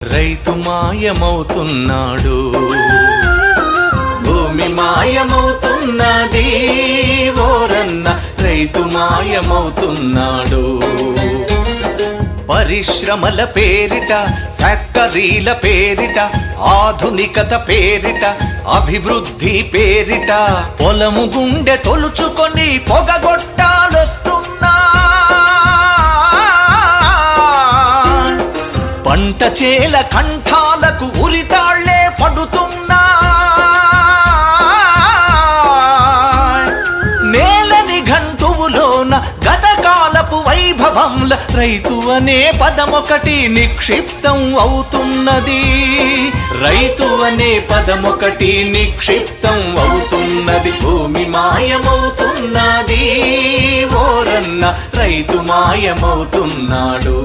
రైతు మాయమవుతున్నాడు, భూమి మాయమవుతున్నది ఓరన్న, రైతు మాయమవుతున్నాడు. పరిశ్రమల పేరిట, ఫ్యాక్టరీల పేరిట, ఆధునికత పేరిట, అభివృద్ధి పేరిట పొలము గుండె తొలుచుకొని పొగగొట్టాలొస్తున్నా. పంట చేల కంఠాలకు ఉరితాళ్లే పడుతున్నా. నేలని గంటువులోన గతకాలపు వైభవంల రైతు అనే పదమొకటి నిక్షిప్తం అవుతున్నది. రైతు అనే పదమొకటి నిక్షిప్తం అవుతున్నది. భూమి మాయమవుతున్నది ఓరన్న, రైతు మాయమవుతున్నాడు.